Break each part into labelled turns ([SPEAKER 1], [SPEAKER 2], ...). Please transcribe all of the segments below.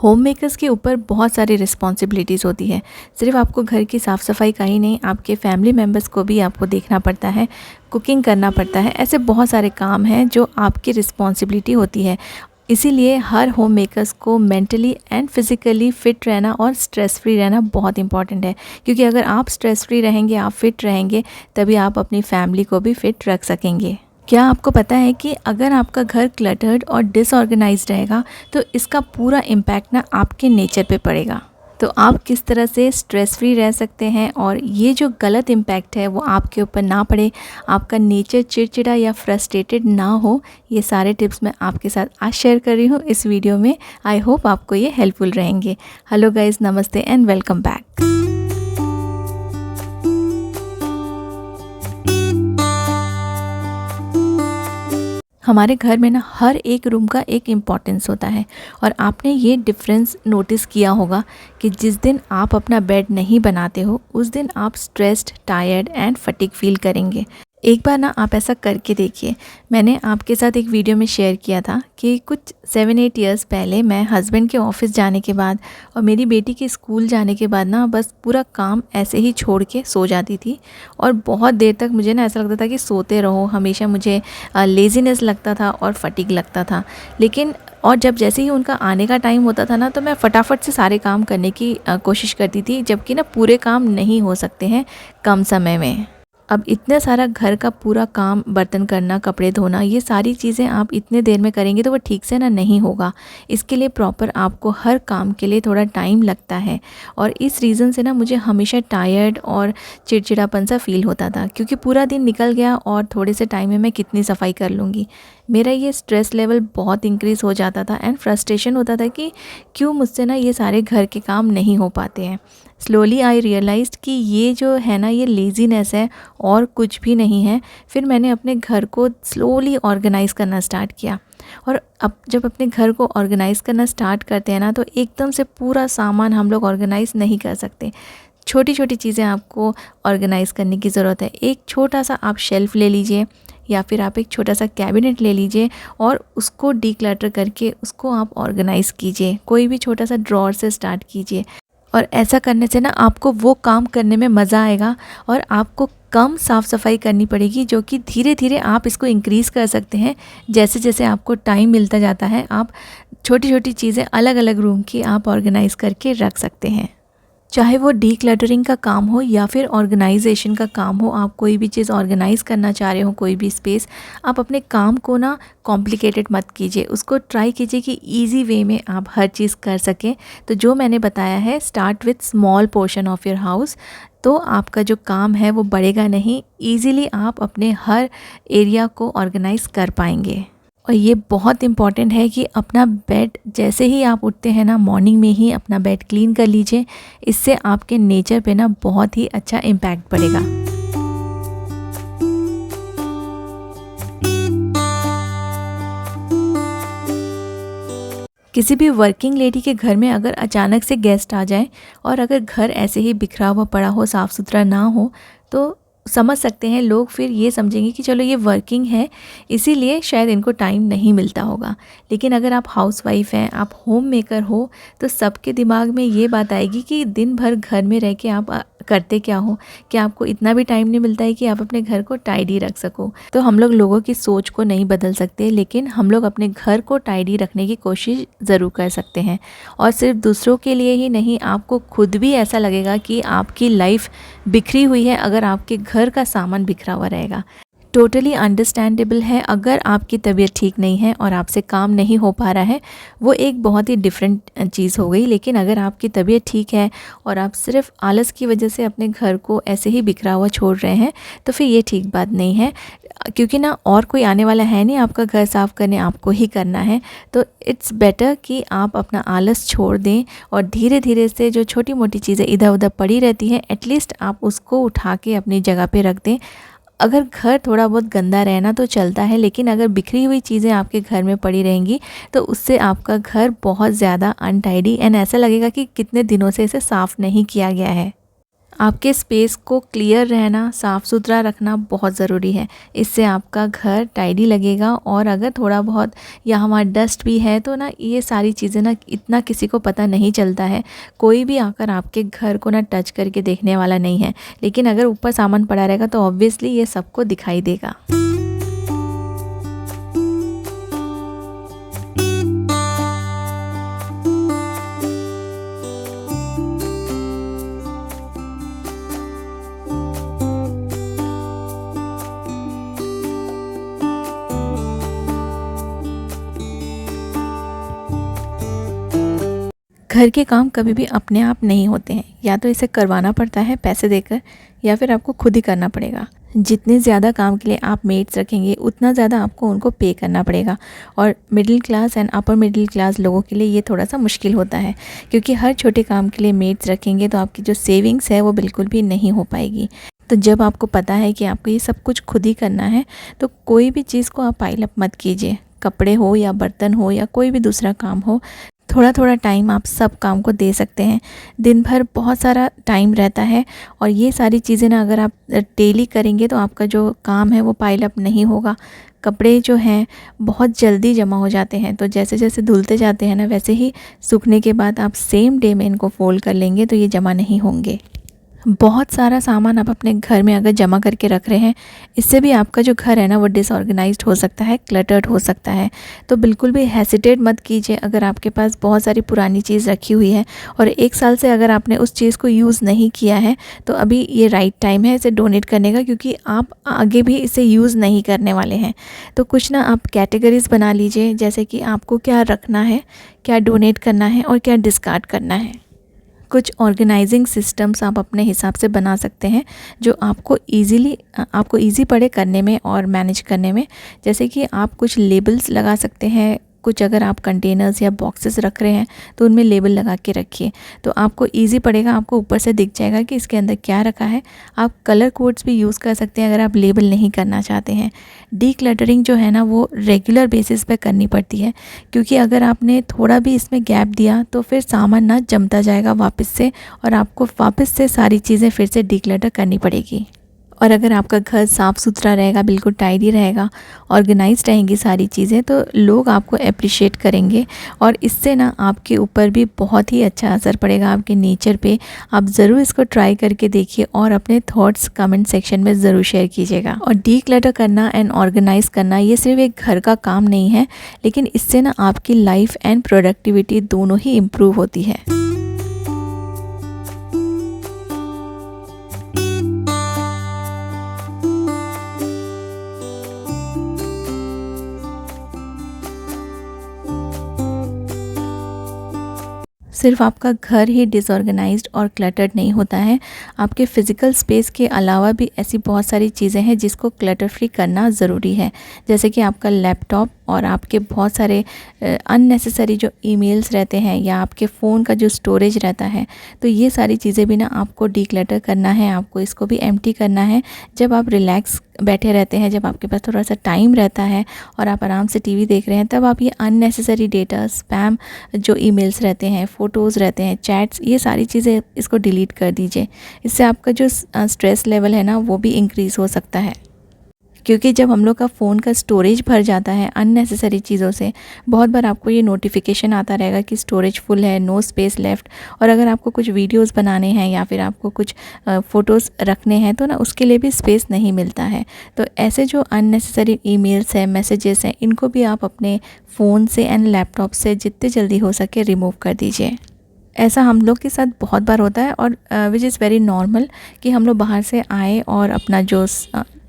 [SPEAKER 1] Home makers के ऊपर बहुत सारी रिस्पॉन्सिबिलिटीज़ होती है। सिर्फ आपको घर की साफ़ सफाई का ही नहीं, आपके फैमिली मेम्बर्स को भी आपको देखना पड़ता है, कुकिंग करना पड़ता है। ऐसे बहुत सारे काम हैं जो आपकी रिस्पॉन्सिबिलिटी होती है। इसीलिए हर होम मेकर्स को मेंटली एंड फिज़िकली फ़िट रहना और स्ट्रेस फ्री रहना बहुत इंपॉर्टेंट है, क्योंकि अगर आप स्ट्रेस फ्री रहेंगे, आप फ़िट रहेंगे, तभी आप अपनी फैमिली को भी फ़िट रख सकेंगे। क्या आपको पता है कि अगर आपका घर क्लटर्ड और डिसऑर्गेनाइज्ड रहेगा तो इसका पूरा इम्पैक्ट ना आपके नेचर पे पड़ेगा। तो आप किस तरह से स्ट्रेस फ्री रह सकते हैं और ये जो गलत इम्पैक्ट है वो आपके ऊपर ना पड़े, आपका नेचर चिड़चिड़ा या फ्रस्ट्रेटेड ना हो, ये सारे टिप्स मैं आपके साथ आज शेयर कर रही हूँ इस वीडियो में। आई होप आपको ये हेल्पफुल रहेंगे। हेलो गाइज, नमस्ते एंड वेलकम बैक। हमारे घर में ना हर एक रूम का एक इम्पॉर्टेंस होता है, और आपने ये डिफरेंस नोटिस किया होगा कि जिस दिन आप अपना बेड नहीं बनाते हो उस दिन आप stressed, tired and fatigue feel करेंगे। एक बार ना आप ऐसा करके देखिए। मैंने आपके साथ एक वीडियो में शेयर किया था कि कुछ 7-8 इयर्स पहले मैं हस्बैंड के ऑफिस जाने के बाद और मेरी बेटी के स्कूल जाने के बाद ना बस पूरा काम ऐसे ही छोड़ के सो जाती थी, और बहुत देर तक मुझे ना ऐसा लगता था कि सोते रहो। हमेशा मुझे लेज़ीनेस लगता था और फटीग लगता था। लेकिन और जब जैसे ही उनका आने का टाइम होता था ना, तो मैं फटाफट से सारे काम करने की कोशिश करती थी, जबकि ना पूरे काम नहीं हो सकते हैं कम समय में। अब इतना सारा घर का पूरा काम, बर्तन करना, कपड़े धोना, ये सारी चीज़ें आप इतने देर में करेंगे तो वो ठीक से ना नहीं होगा। इसके लिए प्रॉपर आपको हर काम के लिए थोड़ा टाइम लगता है, और इस रीज़न से ना मुझे हमेशा टायर्ड और चिड़चिड़ापन सा फील होता था, क्योंकि पूरा दिन निकल गया और थोड़े से टाइम में मैं कितनी सफाई कर लूँगी। मेरा ये स्ट्रेस लेवल बहुत इंक्रीज़ हो जाता था एंड फ्रस्ट्रेशन होता था कि क्यों मुझसे ना ये सारे घर के काम नहीं हो पाते हैं। स्लोली आई रियलाइज्ड कि ये जो है ना, ये लेज़ीनेस है और कुछ भी नहीं है। फिर मैंने अपने घर को स्लोली ऑर्गेनाइज़ करना स्टार्ट किया, और अब जब अपने घर को ऑर्गेनाइज़ करना स्टार्ट करते हैं ना, तो एकदम से पूरा सामान हम लोग ऑर्गेनाइज़ नहीं कर सकते। छोटी छोटी चीज़ें आपको ऑर्गेनाइज़ करने की ज़रूरत है। एक छोटा सा आप शेल्फ़ ले लीजिए, या फिर आप एक छोटा सा कैबिनेट ले लीजिए और उसको डीक्लटर करके उसको आप ऑर्गेनाइज़ कीजिए। कोई भी छोटा सा ड्रॉअर से स्टार्ट कीजिए, और ऐसा करने से ना आपको वो काम करने में मज़ा आएगा, और आपको कम साफ़ सफाई करनी पड़ेगी, जो कि धीरे धीरे आप इसको इंक्रीज़ कर सकते हैं। जैसे जैसे आपको टाइम मिलता जाता है, आप छोटी छोटी चीज़ें अलग अलग रूम की आप ऑर्गेनाइज़ करके रख सकते हैं। चाहे वो डीक्लटरिंग का काम हो या फिर ऑर्गेनाइजेशन का काम हो, आप कोई भी चीज़ ऑर्गेनाइज़ करना चाह रहे हो, कोई भी स्पेस, आप अपने काम को ना कॉम्प्लिकेटेड मत कीजिए। उसको ट्राई कीजिए कि इजी वे में आप हर चीज़ कर सकें। तो जो मैंने बताया है, start with small portion of your house, तो आपका जो काम है वो बढ़ेगा नहीं। ईज़िली आप अपने हर एरिया को ऑर्गेनाइज़ कर पाएंगे। और ये बहुत इम्पॉर्टेंट है कि अपना बेड, जैसे ही आप उठते हैं ना, मॉर्निंग में ही अपना बेड क्लीन कर लीजिए। इससे आपके नेचर पे ना बहुत ही अच्छा इम्पैक्ट पड़ेगा। किसी भी वर्किंग लेडी के घर में अगर अचानक से गेस्ट आ जाए और अगर घर ऐसे ही बिखरा हुआ पड़ा हो, साफ़ सुथरा ना हो, तो समझ सकते हैं लोग, फिर ये समझेंगे कि चलो ये वर्किंग है, इसीलिए शायद इनको टाइम नहीं मिलता होगा। लेकिन अगर आप हाउसवाइफ हैं, आप होम मेकर हो, तो सबके दिमाग में ये बात आएगी कि दिन भर घर में रह के आप करते क्या हो, कि आपको इतना भी टाइम नहीं मिलता है कि आप अपने घर को टाइडी रख सको। तो हम लोगों की सोच को नहीं बदल सकते, लेकिन हम लोग अपने घर को टाइडी रखने की कोशिश ज़रूर कर सकते हैं। और सिर्फ दूसरों के लिए ही नहीं, आपको खुद भी ऐसा लगेगा कि आपकी लाइफ बिखरी हुई है अगर आपके घर का सामान बिखरा हुआ रहेगा। टोटली अंडरस्टैंडेबल है। अगर आपकी तबीयत ठीक नहीं है और आपसे काम नहीं हो पा रहा है, वो एक बहुत ही डिफरेंट चीज़ हो गई। लेकिन अगर आपकी तबीयत ठीक है और आप सिर्फ आलस की वजह से अपने घर को ऐसे ही बिखरा हुआ छोड़ रहे हैं, तो फिर ये ठीक बात नहीं है, क्योंकि ना और कोई आने वाला है नहीं आपका घर साफ़ करने, आपको ही करना है। तो इट्स बेटर कि आप अपना आलस छोड़ दें, और धीरे धीरे से जो छोटी मोटी चीज़ें इधर उधर पड़ी रहती हैं, एटलीस्ट आप उसको उठा के अपनी जगह पे रख दें। अगर घर थोड़ा बहुत गंदा रहना तो चलता है, लेकिन अगर बिखरी हुई चीज़ें आपके घर में पड़ी रहेंगी तो उससे आपका घर बहुत ज़्यादा अनटाइडी एंड ऐसा लगेगा कि कितने दिनों से इसे साफ़ नहीं किया गया है। आपके स्पेस को क्लियर रहना, साफ़ सुथरा रखना बहुत ज़रूरी है। इससे आपका घर टाइडी लगेगा और अगर थोड़ा बहुत या वहाँ डस्ट भी है तो ना ये सारी चीज़ें ना इतना किसी को पता नहीं चलता है। कोई भी आकर आपके घर को ना टच करके देखने वाला नहीं है। लेकिन अगर ऊपर सामान पड़ा रहेगा तो ऑब्वियसली ये सबको दिखाई देगा। घर के काम कभी भी अपने आप नहीं होते हैं, या तो इसे करवाना पड़ता है पैसे देकर या फिर आपको खुद ही करना पड़ेगा। जितने ज़्यादा काम के लिए आप मेड्स रखेंगे उतना ज़्यादा आपको उनको पे करना पड़ेगा। और middle class and upper middle class लोगों के लिए ये थोड़ा सा मुश्किल होता है, क्योंकि हर छोटे काम के लिए मेड्स रखेंगे तो आपकी जो सेविंग्स है वो बिल्कुल भी नहीं हो पाएगी। तो जब आपको पता है कि आपको ये सब कुछ खुद ही करना है तो कोई भी चीज़ को आप पाइल अप मत कीजिए। कपड़े हो या बर्तन हो या कोई भी दूसरा काम हो, थोड़ा थोड़ा टाइम आप सब काम को दे सकते हैं। दिन भर बहुत सारा टाइम रहता है और ये सारी चीज़ें ना अगर आप डेली करेंगे तो आपका जो काम है वो पाइल अप नहीं होगा। कपड़े जो हैं बहुत जल्दी जमा हो जाते हैं, तो जैसे जैसे धुलते जाते हैं ना वैसे ही सूखने के बाद आप सेम डे में इनको फ़ोल्ड कर लेंगे तो ये जमा नहीं होंगे। बहुत सारा सामान आप अपने घर में अगर जमा करके रख रहे हैं, इससे भी आपका जो घर है ना वो डिसऑर्गेनाइज्ड हो सकता है, क्लटर्ड हो सकता है। तो बिल्कुल भी हेसिटेट मत कीजिए अगर आपके पास बहुत सारी पुरानी चीज़ रखी हुई है और 1 साल से अगर आपने उस चीज़ को यूज़ नहीं किया है तो अभी ये राइट टाइम है इसे डोनेट करने का, क्योंकि आप आगे भी इसे यूज़ नहीं करने वाले हैं। तो कुछ ना आप कैटेगरीज़ बना लीजिए, जैसे कि आपको क्या रखना है, क्या डोनेट करना है और क्या डिस्कार्ड करना है। कुछ ऑर्गेनाइजिंग सिस्टम्स आप अपने हिसाब से बना सकते हैं जो आपको ईज़ी पड़े करने में और मैनेज करने में। जैसे कि आप कुछ लेबल्स लगा सकते हैं। कुछ अगर आप कंटेनर्स या बॉक्सेस रख रहे हैं तो उनमें लेबल लगा के रखिए, तो आपको इजी पड़ेगा, आपको ऊपर से दिख जाएगा कि इसके अंदर क्या रखा है। आप कलर कोड्स भी यूज़ कर सकते हैं अगर आप लेबल नहीं करना चाहते हैं। डीक्लटरिंग जो है ना वो रेगुलर बेसिस पे करनी पड़ती है, क्योंकि अगर आपने थोड़ा भी इसमें गैप दिया तो फिर सामान ना जमता जाएगा वापस से और आपको वापस से सारी चीज़ें फिर से डीक्लटर करनी पड़ेगी। और अगर आपका घर साफ़ सुथरा रहेगा, बिल्कुल टाइडी रहेगा, ऑर्गेनाइज्ड रहेंगी सारी चीज़ें, तो लोग आपको अप्रिशिएट करेंगे और इससे ना आपके ऊपर भी बहुत ही अच्छा असर पड़ेगा, आपके नेचर पे। आप ज़रूर इसको ट्राई करके देखिए और अपने थॉट्स कमेंट सेक्शन में ज़रूर शेयर कीजिएगा। और डीक्लटर करना एंड ऑर्गेनाइज करना ये सिर्फ एक घर का काम नहीं है, लेकिन इससे ना आपकी लाइफ एंड प्रोडक्टिविटी दोनों ही इम्प्रूव होती है। सिर्फ आपका घर ही डिसऑर्गेनाइज्ड और क्लटर्ड नहीं होता है, आपके फ़िज़िकल स्पेस के अलावा भी ऐसी बहुत सारी चीज़ें हैं जिसको क्लटर फ्री करना ज़रूरी है। जैसे कि आपका लैपटॉप और आपके बहुत सारे अननेसेसरी जो ईमेल्स रहते हैं या आपके फ़ोन का जो स्टोरेज रहता है, तो ये सारी चीज़ें भी ना आपको डीक्लटर करना है, आपको इसको भी एम्प्टी करना है। जब आप रिलैक्स बैठे रहते हैं, जब आपके पास थोड़ा सा टाइम रहता है और आप आराम से टीवी देख रहे हैं, तब आप ये अननेसेसरी डेटा, स्पैम जो ईमेल्स रहते हैं, फ़ोटोज़ रहते हैं, चैट्स, ये सारी चीज़ें इसको डिलीट कर दीजिए। इससे आपका जो स्ट्रेस लेवल है ना वो भी इंक्रीज़ हो सकता है, क्योंकि जब हम लोग का फ़ोन का स्टोरेज भर जाता है अननेसेसरी चीज़ों से, बहुत बार आपको ये नोटिफिकेशन आता रहेगा कि स्टोरेज फुल है, नो स्पेस लेफ़्ट। और अगर आपको कुछ वीडियोस बनाने हैं या फिर आपको कुछ फ़ोटोज़ रखने हैं तो ना उसके लिए भी स्पेस नहीं मिलता है। तो ऐसे जो अननेसेसरी ईमेल्स हैं, मैसेजेस हैं, इनको भी आप अपने फ़ोन से एंड लैपटॉप से जितने जल्दी हो सके रिमूव कर दीजिए। ऐसा हम लोग के साथ बहुत बार होता है और विच इज़ वेरी नॉर्मल कि हम लोग बाहर से आए और अपना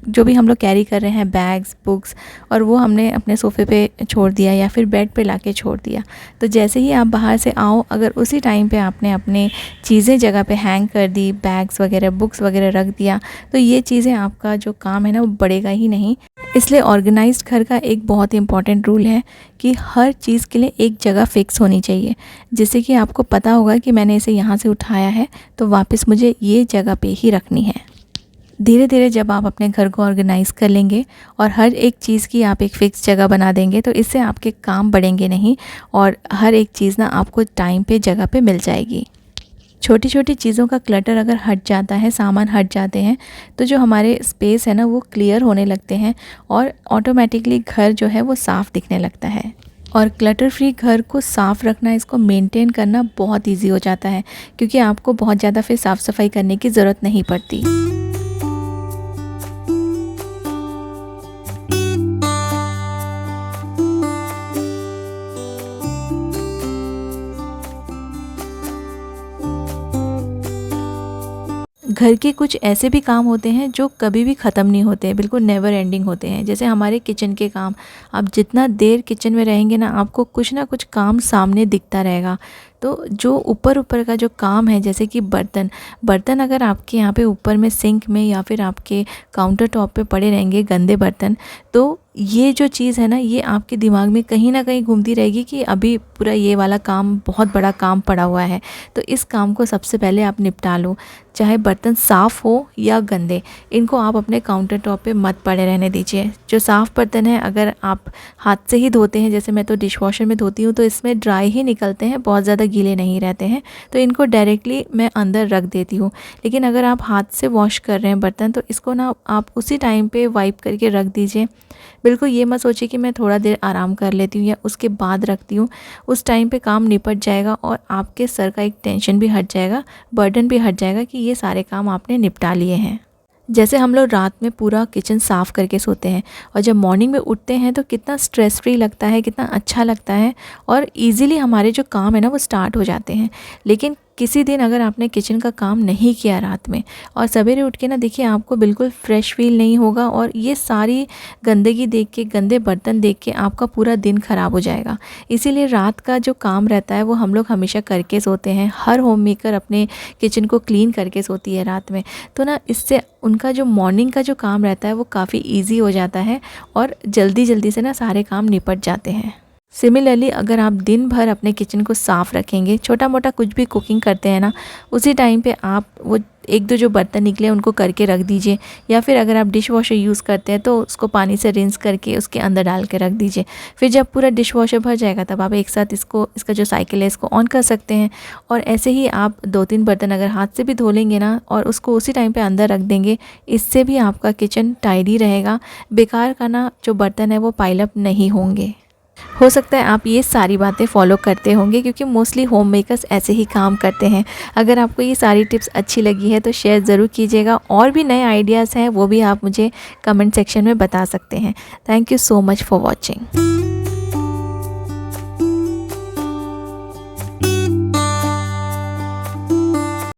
[SPEAKER 1] जो भी हम लोग कैरी कर रहे हैं, बैग्स, बुक्स, और वो हमने अपने सोफ़े पे छोड़ दिया या फिर बेड पे लाके छोड़ दिया। तो जैसे ही आप बाहर से आओ, अगर उसी टाइम पे आपने अपने चीज़ें जगह पे हैंग कर दी, बैग्स वगैरह, बुक्स वगैरह रख दिया, तो ये चीज़ें आपका जो काम है ना वो बढ़ेगा ही नहीं। इसलिए ऑर्गेनाइज्ड घर का एक बहुत ही इम्पॉर्टेंट रूल है कि हर चीज़ के लिए एक जगह फ़िक्स होनी चाहिए, जिससे कि आपको पता होगा कि मैंने इसे यहाँ से उठाया है तो वापस मुझे ये जगह पे ही रखनी है। धीरे धीरे जब आप अपने घर को ऑर्गेनाइज़ कर लेंगे और हर एक चीज़ की आप एक फ़िक्स जगह बना देंगे, तो इससे आपके काम बढ़ेंगे नहीं और हर एक चीज़ ना आपको टाइम पे, जगह पे मिल जाएगी। छोटी छोटी चीज़ों का क्लटर अगर हट जाता है, सामान हट जाते हैं, तो जो हमारे स्पेस है ना वो क्लियर होने लगते हैं और ऑटोमेटिकली घर जो है वो साफ़ दिखने लगता है। और क्लटर फ्री घर को साफ़ रखना, इसको मेंटेन करना बहुत इजी हो जाता है, क्योंकि आपको बहुत ज़्यादा फिर साफ़ सफाई करने की ज़रूरत नहीं पड़ती। घर के कुछ ऐसे भी काम होते हैं जो कभी भी ख़त्म नहीं होते हैं, बिल्कुल नेवर एंडिंग होते हैं। जैसे हमारे किचन के काम, आप जितना देर किचन में रहेंगे ना, आपको कुछ ना कुछ काम सामने दिखता रहेगा। तो जो ऊपर ऊपर का जो काम है, जैसे कि बर्तन अगर आपके यहाँ पे ऊपर में सिंक में या फिर आपके काउंटर टॉप पे पड़े रहेंगे गंदे बर्तन, तो ये जो चीज़ है ना, ये आपके दिमाग में कहीं ना कहीं घूमती रहेगी कि अभी पूरा ये वाला काम, बहुत बड़ा काम पड़ा हुआ है। तो इस काम को सबसे पहले आप निपटा लो। चाहे बर्तन साफ़ हो या गंदे, इनको आप अपने काउंटर टॉप पे मत पड़े रहने दीजिए। जो साफ़ बर्तन है, अगर आप हाथ से ही धोते हैं, जैसे मैं तो डिश वॉशर में धोती हूँ, तो इसमें ड्राई ही निकलते हैं, बहुत ज़्यादा गीले नहीं रहते हैं, तो इनको डायरेक्टली मैं अंदर रख देती हूँ। लेकिन अगर आप हाथ से वॉश कर रहे हैं बर्तन, तो इसको ना आप उसी टाइम पे वाइप करके रख दीजिए। बिल्कुल ये मत सोचिए कि मैं थोड़ा देर आराम कर लेती हूँ या उसके बाद रखती हूँ। उस टाइम पे काम निपट जाएगा और आपके सर का एक टेंशन भी हट जाएगा, बर्डन भी हट जाएगा कि ये सारे काम आपने निपटा लिए हैं। जैसे हम लोग रात में पूरा किचन साफ़ करके सोते हैं और जब मॉर्निंग में उठते हैं तो कितना स्ट्रेस फ्री लगता है, कितना अच्छा लगता है और इजीली हमारे जो काम है ना वो स्टार्ट हो जाते हैं। लेकिन किसी दिन अगर आपने किचन का काम नहीं किया रात में और सवेरे उठ के ना देखिए, आपको बिल्कुल फ्रेश फील नहीं होगा और ये सारी गंदगी देख के, गंदे बर्तन देख के आपका पूरा दिन ख़राब हो जाएगा। इसीलिए रात का जो काम रहता है वो हम लोग हमेशा करके सोते हैं। हर होम मेकर अपने किचन को क्लीन करके सोती है रात में, तो ना इससे उनका जो मॉर्निंग का जो काम रहता है वो काफ़ी ईजी हो जाता है और जल्दी जल्दी से ना सारे काम निपट जाते हैं। सिमिलरली अगर आप दिन भर अपने किचन को साफ़ रखेंगे, छोटा मोटा कुछ भी कुकिंग करते हैं ना, उसी टाइम पे आप वो एक दो जो बर्तन निकले उनको करके रख दीजिए, या फिर अगर आप डिश वॉशर यूज़ करते हैं तो उसको पानी से रिंस करके उसके अंदर डाल के रख दीजिए। फिर जब पूरा डिश वॉशर भर जाएगा तब आप एक साथ इसका जो साइकिल है इसको ऑन कर सकते हैं। और ऐसे ही आप 2-3 बर्तन अगर हाथ से भी धो लेंगे ना और उसको उसी टाइम पे अंदर रख देंगे, इससे भी आपका किचन टाइडी रहेगा। बेकार का ना जो बर्तन है वो पाइल अप नहीं होंगे। हो सकता है आप ये सारी बातें फॉलो करते होंगे, क्योंकि मोस्टली होम मेकर्स ऐसे ही काम करते हैं। अगर आपको ये सारी टिप्स अच्छी लगी है तो शेयर ज़रूर कीजिएगा। और भी नए आइडियाज़ हैं वो भी आप मुझे कमेंट सेक्शन में बता सकते हैं। Thank you so much for watching.